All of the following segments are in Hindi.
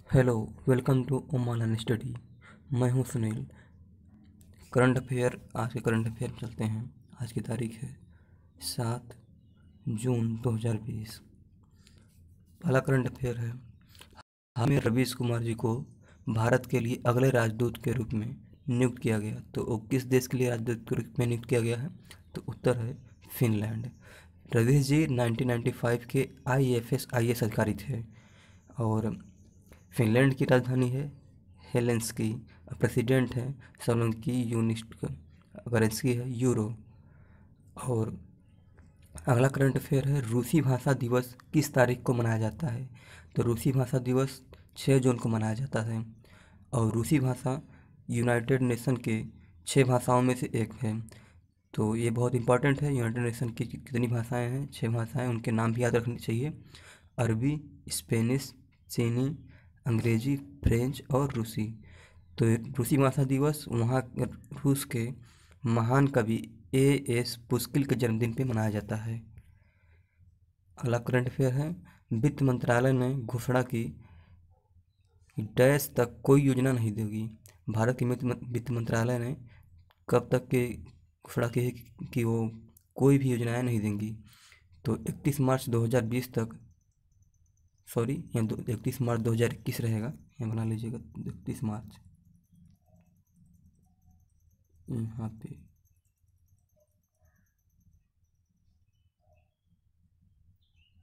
हेलो, वेलकम टू ओमालन स्टडी। मैं हूं सुनील। करंट अफेयर, आज के करंट अफेयर में चलते हैं। आज की तारीख है 7 जून 2020। पहला करंट अफेयर है, हाल में रवीश कुमार जी को भारत के लिए अगले राजदूत के रूप में नियुक्त किया गया। तो वो किस देश के लिए राजदूत के रूप में नियुक्त किया गया है? तो उत्तर है फिनलैंड। रवीश जी 1995 के IFS अधिकारी थे और फिनलैंड की राजधानी है हेलेंस्की। प्रेसिडेंट है सोलंकी यूनिस्ट, करेंसी है यूरो। और अगला करंट अफेयर है, रूसी भाषा दिवस किस तारीख को मनाया जाता है? तो रूसी भाषा दिवस 6 जून को मनाया जाता है और रूसी भाषा यूनाइटेड नेशन के 6 भाषाओं में से एक है। तो ये बहुत इंपॉर्टेंट है। यूनाइटेड नेशन की कितनी भाषाएं हैं? 6 भाषाएं, उनके नाम भी याद रखने चाहिए। अरबी, स्पेनिश, चीनी, अंग्रेजी, फ्रेंच और रूसी। तो रूसी भाषा दिवस वहाँ रूस के महान कवि A.S. पुस्किल के जन्मदिन पे मनाया जाता है। अगला करंट अफेयर है, वित्त मंत्रालय ने घोषणा की डैश तक कोई योजना नहीं देगी। भारत के वित्त मंत्रालय ने कब तक के घोषणा की है कि वो कोई भी योजनाएं नहीं देंगी? तो 31 मार्च 2020 तक, सॉरी यहाँ 31 मार्च 2021 रहेगा, यहाँ बना लीजिएगा 31 मार्च, यहाँ पे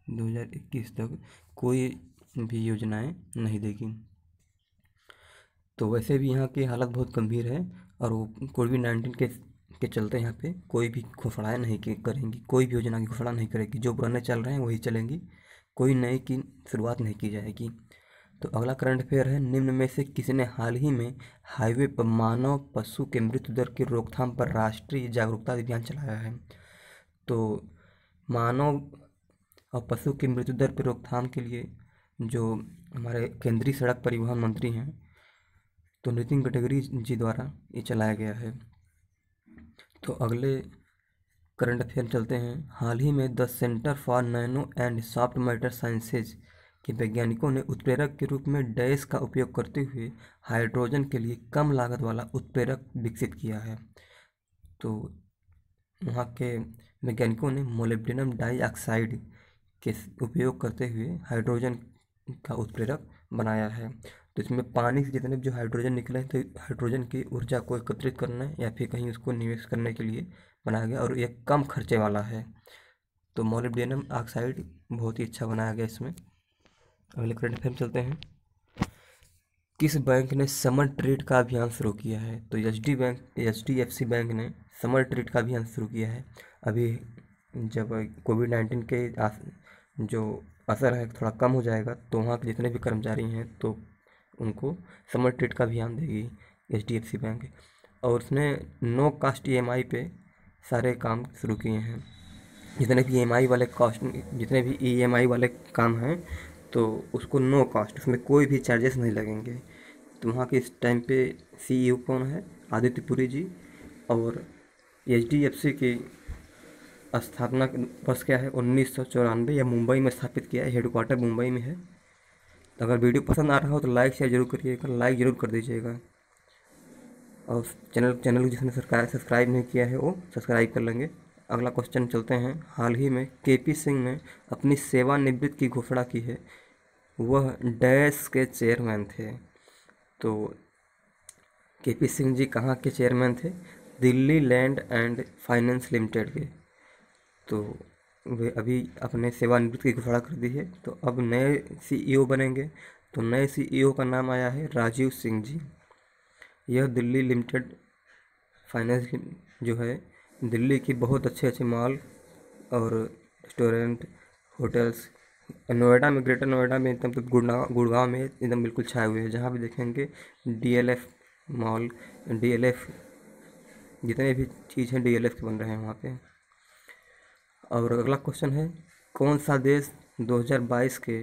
2021 तक कोई भी योजनाएं नहीं देगी। तो वैसे भी यहाँ की हालत बहुत गंभीर है और वो कोविड-19 के चलते यहाँ पे कोई भी घोषणाएं नहीं करेंगी, कोई भी योजना की घोषणा नहीं करेगी। जो पुराने चल रहे हैं वही चलेंगी, कोई नई की शुरुआत नहीं की जाएगी। तो अगला करंट अफेयर है, निम्न में से किसने हाल ही में हाईवे पर मानव पशु के मृत्यु दर की रोकथाम पर राष्ट्रीय जागरूकता अभियान चलाया है? तो मानव और पशु की मृत्यु दर पर रोकथाम के लिए जो हमारे केंद्रीय सड़क परिवहन मंत्री हैं, तो नितिन गडकरी जी द्वारा ये चलाया गया है। तो अगले करंट अफेयर चलते हैं। हाल ही में the centre for nano and soft matter sciences के वैज्ञानिकों ने उत्प्रेरक के रूप में डैश का उपयोग करते हुए हाइड्रोजन के लिए कम लागत वाला उत्प्रेरक विकसित किया है। तो वहाँ के वैज्ञानिकों ने मोलिब्डेनम डाइऑक्साइड के उपयोग करते हुए हाइड्रोजन का उत्प्रेरक बनाया है। तो इसमें पानी से जितने भी जो हाइड्रोजन निकले तो हाइड्रोजन की ऊर्जा को एकत्रित करने या फिर कहीं उसको निवेश करने के लिए बनाया गया और ये कम खर्चे वाला है। तो मोलिब्डेनम ऑक्साइड बहुत ही अच्छा बनाया गया इसमें। अगले करंट अफेयर चलते हैं। किस बैंक ने समर ट्रेड का अभियान शुरू किया है? तो HDFC बैंक ने समर ट्रेड का अभियान शुरू किया है। अभी जब कोविड-19 के जो असर है थोड़ा कम हो जाएगा तो वहाँ के जितने भी कर्मचारी हैं तो उनको समर ट्रेड का अभियान देगी HDFC बैंक। और उसने नो कास्ट EMI पे सारे काम शुरू किए हैं। जितने भी EMI वाले काम हैं तो उसको नो कॉस्ट, उसमें कोई भी चार्जेस नहीं लगेंगे। तो वहाँ के इस टाइम पे CEO कौन है? आदित्य पुरी जी। और HDFC की स्थापना वर्ष क्या है? 1994 या मुंबई में स्थापित किया है, हेडक्वार्टर मुंबई में है। तो अगर वीडियो पसंद आ रहा हो तो लाइक शेयर जरूर करिएगा, लाइक ज़रूर कर दीजिएगा। और चैनल जिसने सब्सक्राइब नहीं किया है वो सब्सक्राइब कर लेंगे। अगला क्वेश्चन चलते हैं। हाल ही में KP सिंह ने अपनी सेवानिवृत्ति की घोषणा की है। वह डैश के चेयरमैन थे। तो KP सिंह जी कहाँ के चेयरमैन थे? Delhi land and finance limited के। तो वे अभी अपने सेवानिवृत्ति की घोषणा कर दी है। तो अब नए CEO बनेंगे। तो नए CEO का नाम आया है राजीव सिंह जी। यह दिल्ली लिमिटेड फाइनेंस जो है दिल्ली की बहुत अच्छे अच्छे मॉल और रेस्टोरेंट, होटल्स, नोएडा में, ग्रेटर नोएडा में एकदम, तो गुड़गांव में एकदम बिल्कुल छाए हुए हैं। जहाँ भी देखेंगे DLF मॉल, DLF जितने भी चीज़ हैं DLF के बन रहे हैं वहाँ पे। और अगला क्वेश्चन है, कौन सा देश 2022 के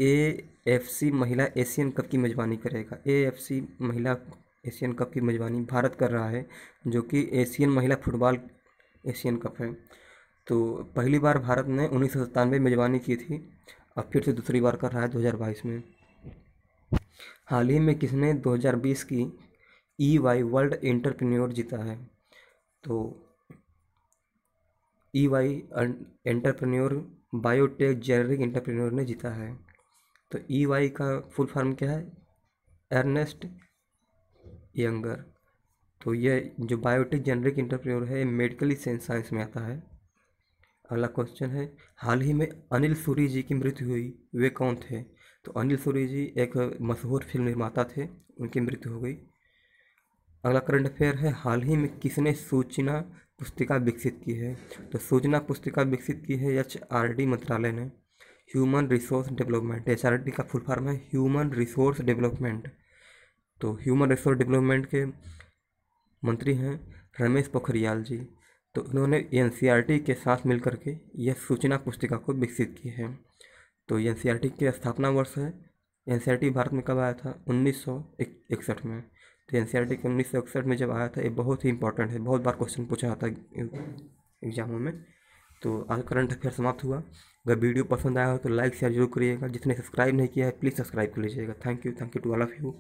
AFC महिला एशियन कप की मेज़बानी करेगा? AFC महिला एशियन कप की मेज़बानी भारत कर रहा है, जो कि एशियन महिला फुटबॉल एशियन कप है। तो पहली बार भारत ने 1997 में मेज़बानी की थी, अब फिर से दूसरी बार कर रहा है 2022 में। हाल ही में किसने 2020 की EY वर्ल्ड एंटरप्रेन्योर जीता है? तो EY entrepreneur biotech generic entrepreneur ने जीता है। तो EY का फुल फॉर्म क्या है? Ernest Younger. तो ये जो बायोटेक जेनरिक एंटरप्रेन्योर है मेडिकल साइंस में आता है। अगला क्वेश्चन है, हाल ही में अनिल सूरी जी की मृत्यु हुई, वे कौन थे? तो अनिल सूरी जी एक मशहूर फिल्म निर्माता थे, उनकी मृत्यु हो गई। अगला करंट अफेयर है, हाल ही में किसने सूचना पुस्तिका विकसित की है? तो सूचना पुस्तिका विकसित की है HRD मंत्रालय ने। ह्यूमन रिसोर्स डेवलपमेंट, HRD का फुल फॉर्म है ह्यूमन रिसोर्स डेवलपमेंट। तो ह्यूमन रिसोर्स डेवलपमेंट के मंत्री हैं रमेश पोखरियाल जी। तो उन्होंने NCERT के साथ मिलकर के यह सूचना पुस्तिका को विकसित की है। तो NCERT की स्थापना वर्ष है, NCERT भारत में कब आया था? 1961 में। तो NCERT के 1961 में जब आया था, ये बहुत ही इंपॉर्टेंट है, बहुत बार क्वेश्चन पूछा जाता है एग्जामों में। तो आज करंट अफेयर समाप्त हुआ। अगर वीडियो पसंद आया हो तो लाइक शेयर जरूर करिएगा। जिसने सब्सक्राइब नहीं किया है प्लीज़ सब्सक्राइब कर लीजिएगा। Thank you to all of you.